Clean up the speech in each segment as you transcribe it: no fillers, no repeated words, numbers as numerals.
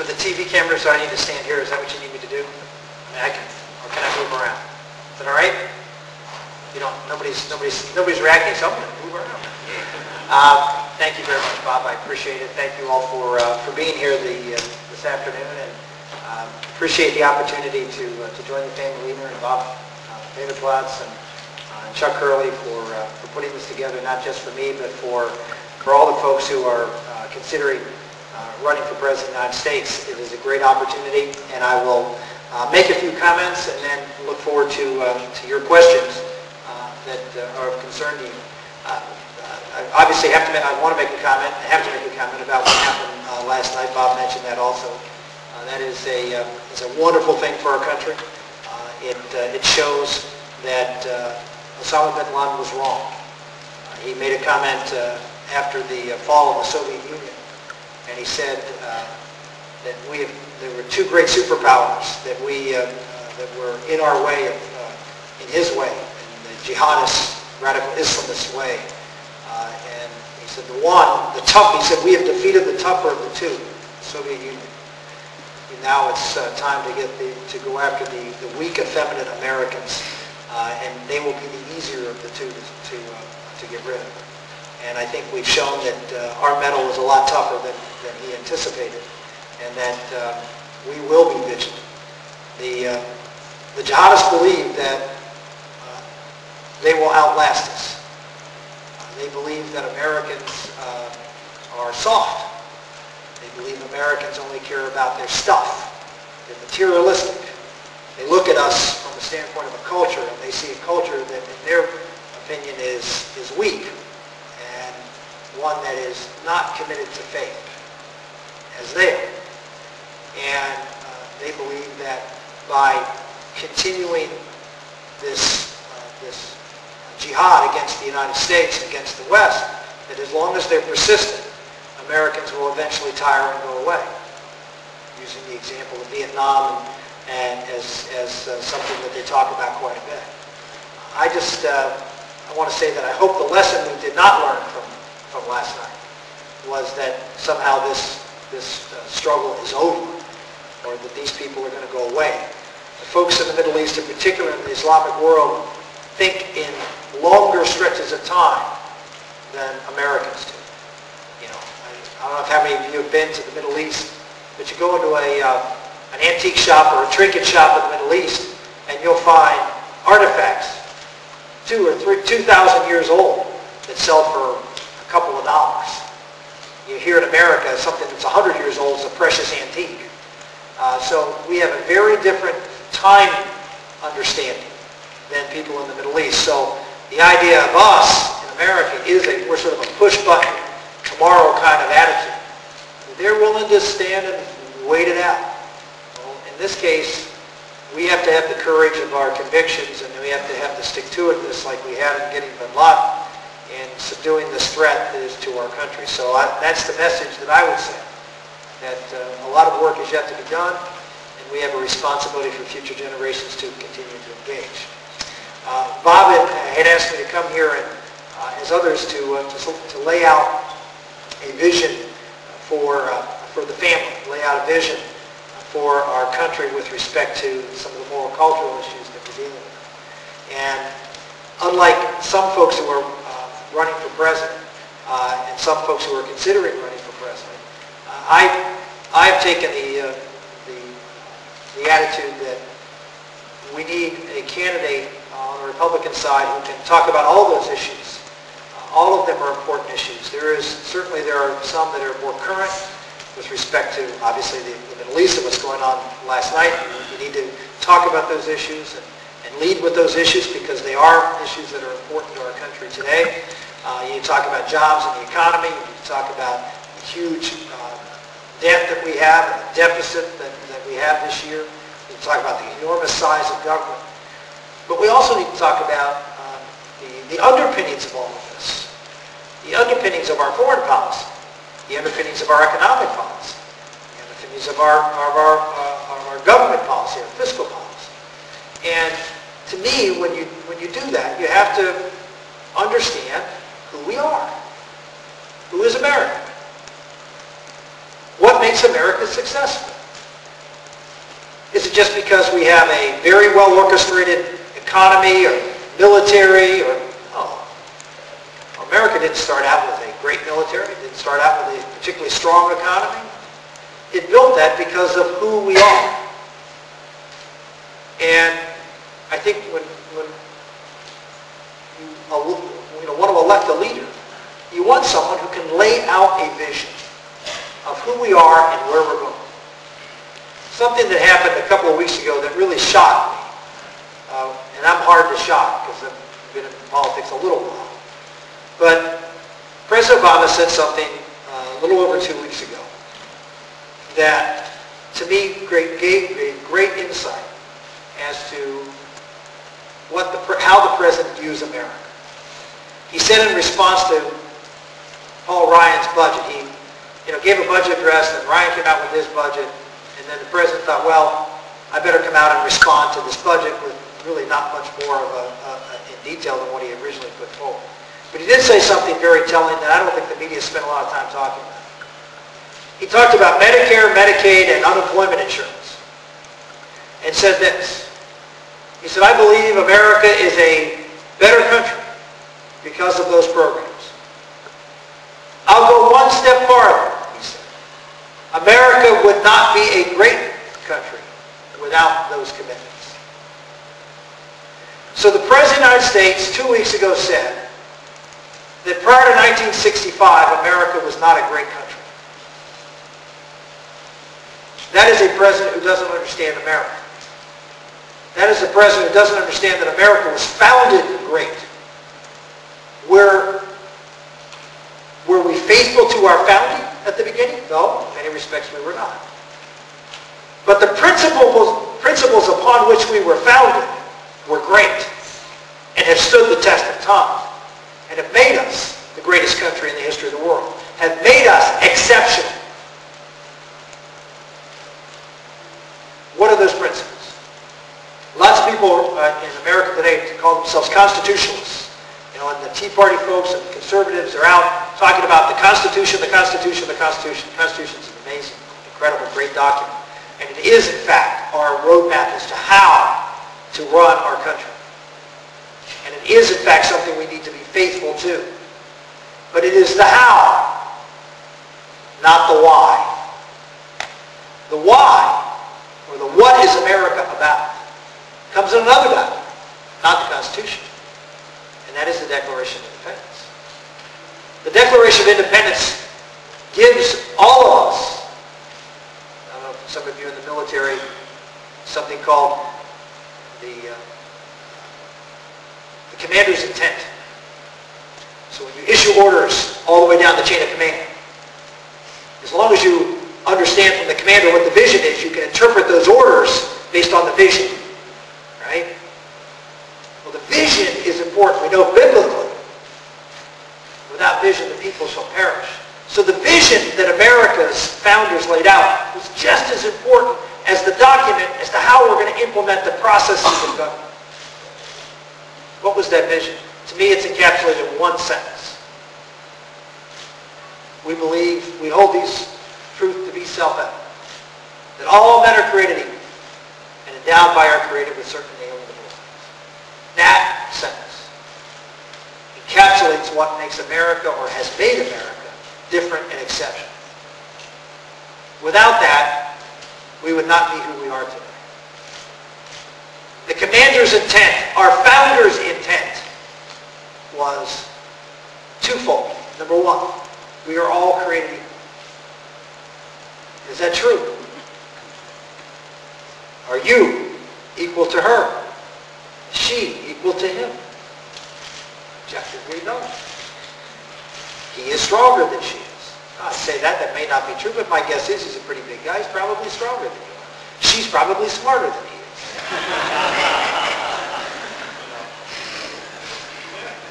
For the TV cameras, I need to stand here. Is that what you need me to do? I mean, I can, or can I move around? Is that all right? You don't. Nobody's reacting, so I'm going to move around. Thank you very much, Bob. I appreciate it. Thank you all for being here this afternoon, and appreciate the opportunity to join the family leader and Bob David Platz and Chuck Hurley for putting this together, not just for me, but for all the folks who are considering running for President of the United States. It is a great opportunity, and I will make a few comments and then look forward to your questions that are of concern to you. I want to make a comment. I have to make a comment about what happened last night. Bob mentioned that also. That is a wonderful thing for our country. It shows that Osama bin Laden was wrong. He made a comment after the fall of the Soviet Union, and he said that there were two great superpowers that were in our way, in his way, in the jihadist, radical Islamist way. And he said he said, we have defeated the tougher of the two, the Soviet Union. And now it's time to go after the weak, effeminate Americans, and they will be the easier of the two to get rid of. And I think we've shown that our medal was a lot tougher than he anticipated, and that we will be vigilant. The jihadists believe that they will outlast us. They believe that Americans are soft. They believe Americans only care about their stuff. They're materialistic. They look at us from the standpoint of a culture, and they see a culture that, in their opinion, is weak, and one that is not committed to faith, as they are. And they believe that by continuing this jihad against the United States, against the West, that as long as they're persistent, Americans will eventually tire and go away. Using the example of Vietnam and as something that they talk about quite a bit. I want to say that I hope the lesson we did not learn from last night was that somehow this struggle is over, or that these people are going to go away. The folks in the Middle East, in particular in the Islamic world, think in longer stretches of time than Americans do. I don't know how many of you have been to the Middle East, but you go into an antique shop or a trinket shop in the Middle East, and you'll find artifacts 2,000 or 2,000 years old that sell for a couple of dollars. You hear in America something that's 100 years old is a precious antique. So we have a very different time understanding than people in the Middle East. So the idea of us in America is we're sort of a push-button, tomorrow kind of attitude. They're willing to stand and wait it out. Well, in this case, we have to have the courage of our convictions, and we have to have the stick-to-itness like we had in getting bin Laden and subduing this threat that is to our country. So that's the message that I would say, that a lot of work is yet to be done, and we have a responsibility for future generations to continue to engage. Bob had asked me to come here and, as others, to lay out a vision for the family, lay out a vision for our country with respect to some of the moral cultural issues that we're dealing with. And unlike some folks who are running for president and some folks who are considering running for president, I've taken the attitude that we need a candidate on the Republican side who can talk about all those issues. All of them are important issues. There are some that are more current with respect to, obviously, the Middle East and what's going on last night. You need to talk about those issues and lead with those issues because they are issues that are important to our country today. You need to talk about jobs and the economy. You need to talk about the huge debt that we have and the deficit that we have this year. You need to talk about the enormous size of government. But we also need to talk about the underpinnings of all of this, the underpinnings of our foreign policy, the underpinnings of our economic policy, the underpinnings of our government policy, our fiscal policy. And to me, when you do that, you have to understand who we are. Who is America? What makes America successful? Is it just because we have a very well orchestrated economy or military or no? America didn't start out with a great military. It didn't start out with a particularly strong economy. It built that because of who we are. And I think when you want to elect a leader, you want someone who can lay out a vision of who we are and where we're going. Something that happened a couple of weeks ago that really shocked me. And I'm hard to shock because I've been in politics a little while. But President Obama said something a little over 2 weeks ago that to me gave a great insight as to how the president views America. He said in response to Paul Ryan's budget, he gave a budget address, and Ryan came out with his budget, and then the president thought, well, I better come out and respond to this budget with really not much more in detail than what he originally put forward. But he did say something very telling that I don't think the media spent a lot of time talking about. He talked about Medicare, Medicaid, and unemployment insurance, and said this. He said, I believe America is a better country because of those programs. I'll go one step farther, he said. America would not be a great country without those commitments. So the President of the United States 2 weeks ago said that prior to 1965, America was not a great country. That is a president who doesn't understand America. That is a president who doesn't understand that America was founded great. Were we faithful to our founding at the beginning? No, in many respects we were not. But the principles upon which we were founded were great and have stood the test of time and have made us the greatest country in the history of the world, have made us exceptional. What are those principles? Lots of people in America today call themselves constitutionalists. And the Tea Party folks and conservatives are out talking about the Constitution, the Constitution, the Constitution. The Constitution is an amazing, incredible, great document. And it is, in fact, our roadmap as to how to run our country. And it is, in fact, something we need to be faithful to. But it is the how, not the why. The why, or the what is America about, comes in another document, not the Constitution. And that is the Declaration of Independence. The Declaration of Independence gives all of us, I don't know if some of you in the military, something called the commander's intent. So when you issue orders all the way down the chain of command, as long as you understand from the commander what the vision is, you can interpret those orders based on the vision. Right? Well, the vision is important. We know biblically, without vision the people shall perish. So the vision that America's founders laid out was just as important as the document as to how we're going to implement the processes of government. What was that vision? To me, it's encapsulated in one sentence. We hold these truths to be self-evident, that all men are created equal and endowed by our Creator with certain inalienable rights. That sentence encapsulates what makes America, or has made America, different and exceptional. Without that, we would not be who we are today. The commander's intent, our founder's intent, was twofold. Number one, we are all created equal. Is that true? Are you equal to her? She equal to him? Objectively, no. He is stronger than she is. I say that may not be true, but my guess is he's a pretty big guy. He's probably stronger than you are. She's probably smarter than he is.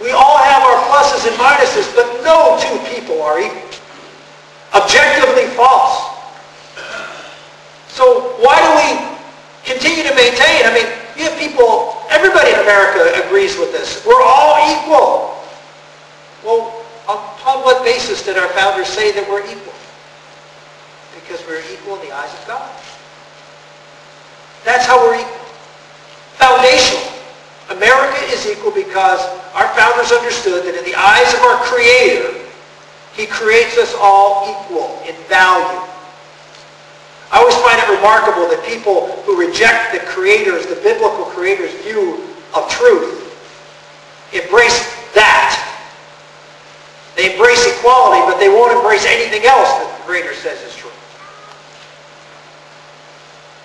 We all have our pluses and minuses, but no two people are equal. Objectively false. So why do we continue to maintain? I mean, you have people, everybody in America agrees with this. We're all equal. Well, upon what basis did our founders say that we're equal? Because we're equal in the eyes of God. That's how we're equal. Foundational. America is equal because our founders understood that in the eyes of our Creator, He creates us all equal in value. I always find it remarkable that people who reject the biblical Creator's view of truth, embrace that. They embrace equality, but they won't embrace anything else that the Creator says is true.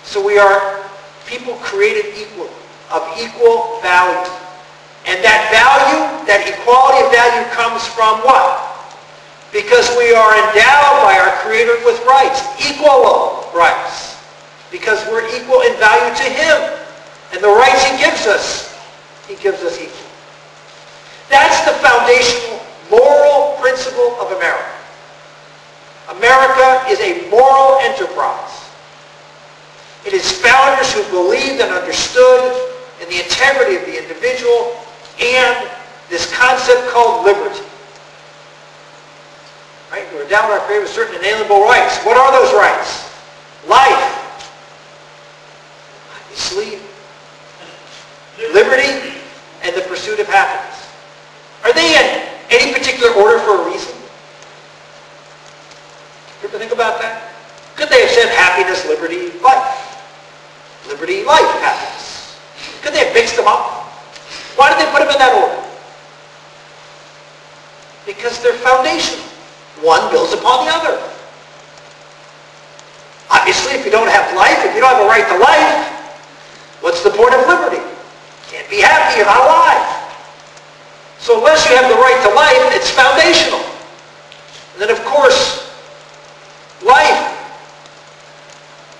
So we are people created equal, of equal value. And that value, that equality of value comes from what? Because we are endowed by our Creator with rights, equal rights. Because we're equal in value to Him. And the rights He gives us equal. That's the foundational moral principle of America. America is a moral enterprise. It is founders who believed and understood in the integrity of the individual and this concept called liberty. Right? We're endowed by our Creator with certain inalienable rights. What are those rights? Life. Sleep. Liberty and the pursuit of happiness. Are they in any particular order for a reason? You ever think about that? Could they have said happiness, liberty, life? Liberty, life, happiness. Could they have mixed them up? Why did they put them in that order? Because they're foundational. One builds upon the other. Obviously, if you don't have life, if you don't have a right to life, what's the point of liberty? You can't be happy, you're not alive. So unless you have the right to life, it's foundational. And then of course, life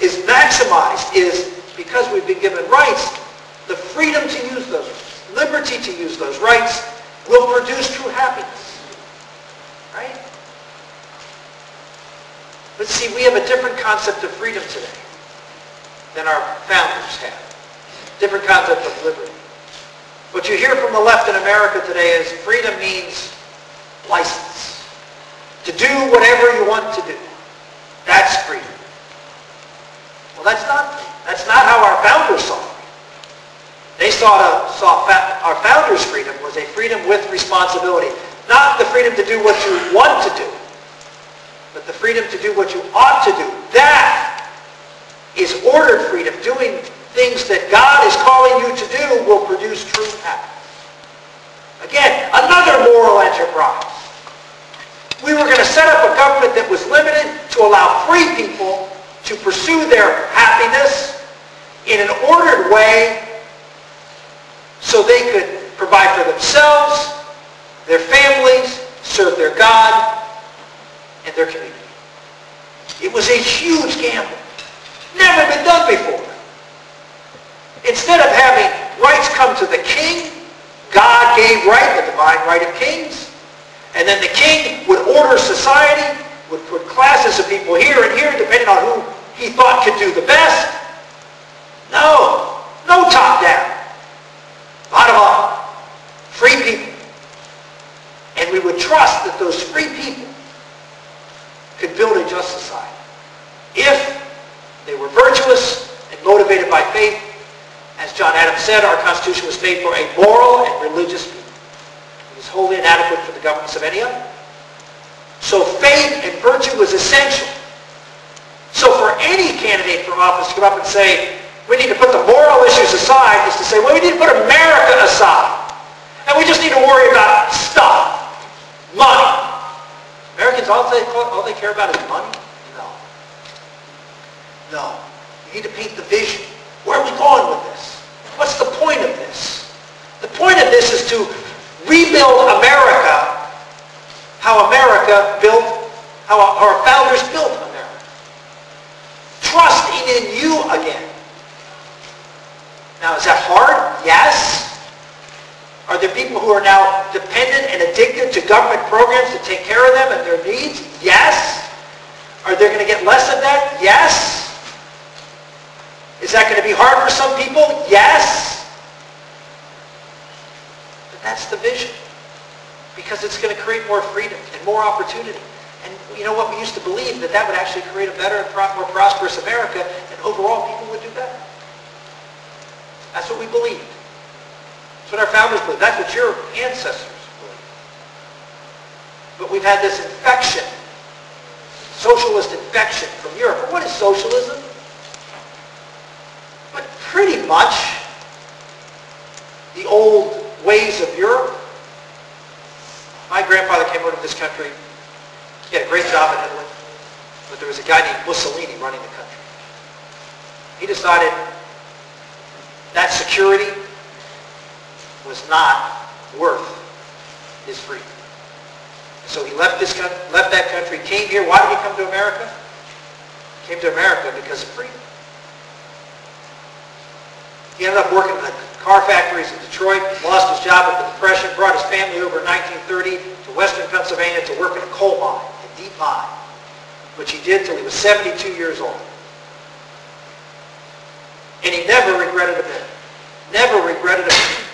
is maximized, is because we've been given rights, the freedom to use those rights, liberty to use those rights will produce true happiness. Right? But see, we have a different concept of freedom today than our founders had. Different concept of liberty. What you hear from the left in America today is freedom means license. To do whatever you want to do. That's freedom. Well, that's not how our founders saw freedom. They saw our founders' freedom was a freedom with responsibility. Not the freedom to do what you want to do, but the freedom to do what you ought to do. That is ordered freedom. Doing things that God is calling you to do will produce true happiness. Again, another moral enterprise. We were going to set up a government that was limited to allow free people to pursue their happiness in an ordered way so they could provide for themselves, their families, serve their God, and their community. It was a huge gamble. Never been done before. Instead of having rights come to the king, God gave right, the divine right of kings, and then the king would order society, would put classes of people here and here, depending on who he thought could do the best. No top down. Bottom up. Free people. And we would trust that those free people could build a just society. If they were virtuous and motivated by faith, as John Adams said, our Constitution was made for a moral and religious people. It was wholly inadequate for the governments of any other. So faith and virtue was essential. So for any candidate for office to come up and say, we need to put the moral issues aside, is to say, well, we need to put America aside. And we just need to worry about stuff. Money. Americans, all they care about is money? No. You need to paint the vision. Where are we going with this? What's the point of this? The point of this is to rebuild America how our founders built America. Trusting in you again. Now, is that hard? Yes. Are there people who are now dependent and addicted to government programs to take care of them and their needs? Yes. Are they going to get less of that? Yes. Is that going to be hard for some people? Yes. But that's the vision. Because it's going to create more freedom and more opportunity. And you know what? We used to believe that that would actually create a better and more prosperous America, and overall people would do better. That's what we believed. That's what our founders believed. That's what your ancestors believed. But we've had this infection, socialist infection from Europe. What is socialism? But pretty much the old ways of Europe. My grandfather came out of this country. He had a great job in Italy, but there was a guy named Mussolini running the country. He decided that security was not worth his freedom. So he left that country, came here. Why did he come to America? He came to America because of freedom. He ended up working in the car factories in Detroit, lost his job at the Depression, brought his family over in 1930 to western Pennsylvania to work in a coal mine, a deep mine, which he did till he was 72 years old. And he never regretted a bit. Never regretted a bit.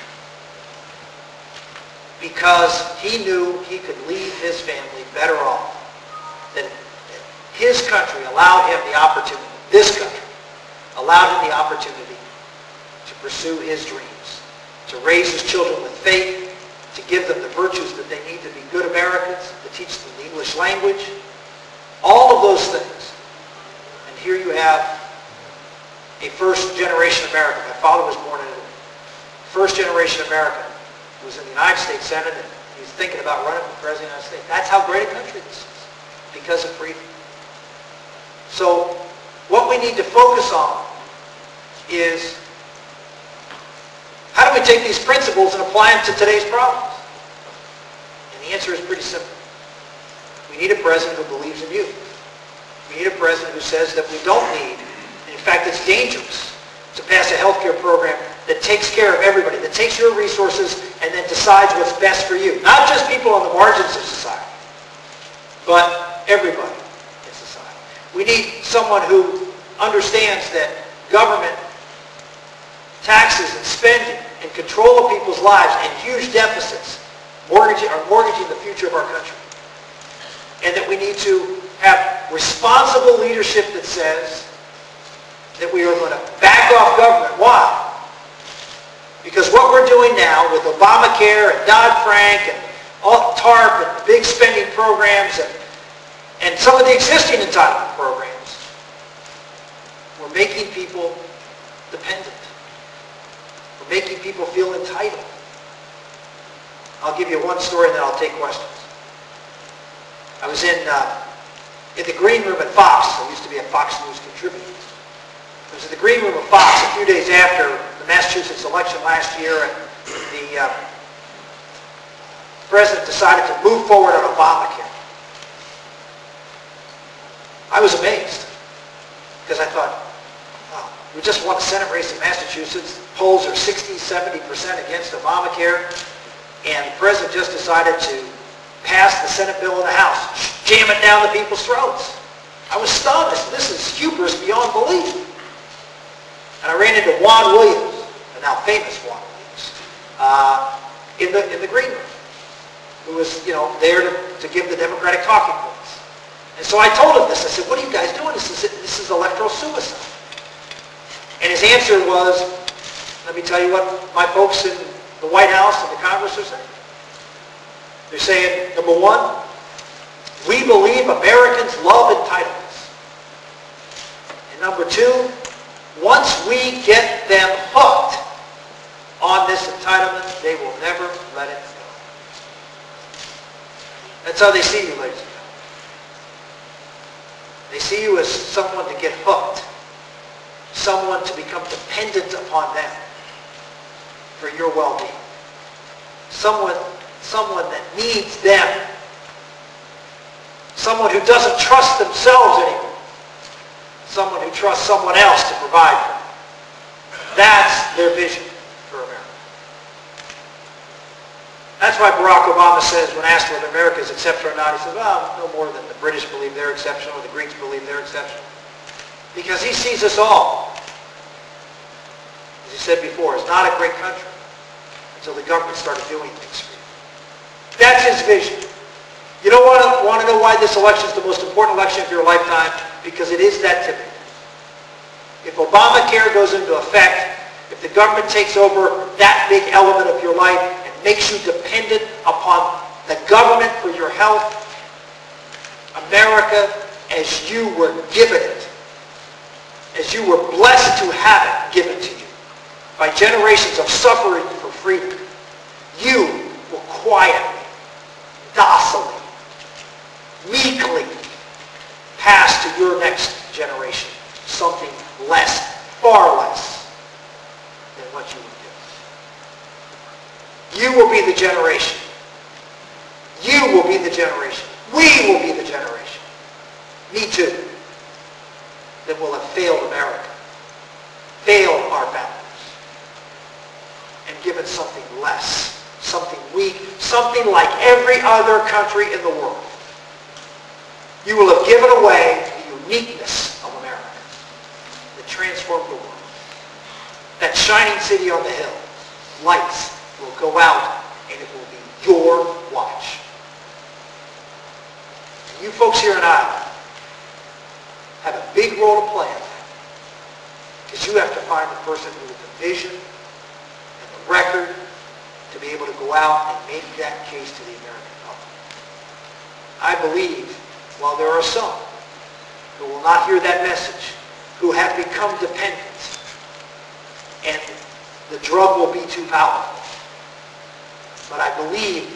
Because he knew he could leave his family better off. That his country allowed him the opportunity, this country allowed him the opportunity to pursue his dreams, to raise his children with faith, to give them the virtues that they need to be good Americans, to teach them the English language, all of those things. And here you have a first-generation American. My father was born in Italy. First-generation American who was in the United States Senate, and he's thinking about running for President of the United States. That's how great a country this is, because of freedom. So what we need to focus on is, how do we take these principles and apply them to today's problems? And the answer is pretty simple. We need a president who believes in you. We need a president who says that we don't need, and in fact it's dangerous, to pass a health care program that takes care of everybody, that takes your resources and then decides what's best for you. Not just people on the margins of society, but everybody in society. We need someone who understands that government, taxes and spending and control of people's lives and huge deficits are mortgaging the future of our country. And that we need to have responsible leadership that says that we are going to back off government. Why? Because what we're doing now with Obamacare and Dodd-Frank and TARP and big spending programs and some of the existing entitlement programs, we're making people dependent. We're making people feel entitled. I'll give you one story and then I'll take questions. I was in the green room at Fox. I used to be a Fox News contributor. I was in the green room of Fox a few days after the Massachusetts election last year, and the president decided to move forward on Obamacare. I was amazed because I thought, wow, we just won a Senate race in Massachusetts. Polls are 60, 70% against Obamacare, and the president just decided to pass the Senate bill in the House, jam it down the people's throats. I was stunned. I said, this is hubris beyond belief. And I ran into Juan Williams, the now famous Juan Williams, in the green room, who was, there to give the Democratic talking points. And so I told him this. I said, what are you guys doing? This is electoral suicide. And his answer was, let me tell you what my folks in the White House and the Congress are saying. They're saying, number one, we believe Americans love entitlements. And number two, once we get them hooked on this entitlement, they will never let it go. That's how they see you, ladies and gentlemen. They see you as someone to get hooked, someone to become dependent upon them for your well-being, someone that needs them, someone who doesn't trust themselves anymore, someone who trusts someone else to provide for them. That's their vision for America. That's why Barack Obama says, when asked whether America is exceptional or not, he says, well, no more than the British believe they're exceptional or the Greeks believe they're exceptional. Because he sees us all, as he said before, as not a great country until the government started doing things for you. That's his vision. You don't want to know why this election is the most important election of your lifetime? Because it is that tipping point. If Obamacare goes into effect, if the government takes over that big element of your life and makes you dependent upon the government for your health, America, as you were given it, as you were blessed to have it given to you by generations of suffering for freedom, you will quietly, docilely, meekly pass to your next generation something less, far less than what you would give. You will be the generation. You will be the generation. We will be the generation. Me too. That will have failed America, failed our founders, and given something less, something weak, something like every other country in the world. You will have given away the uniqueness of America that transformed the world. That shining city on the hill, lights will go out, and it will be your watch. And you folks here in Iowa have a big role to play in that, because you have to find the person with the vision and the record to be able to go out and make that case to the American public. I believe, while there are some who will not hear that message, who have become dependent, and the drug will be too powerful, but I believe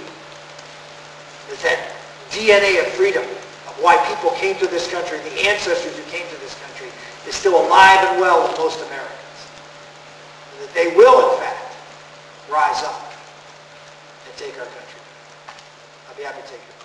that DNA of freedom, of why people came to this country, the ancestors who came to this country, is still alive and well in most Americans. And that they will, in fact, rise up and take our country. I'll be happy to take it.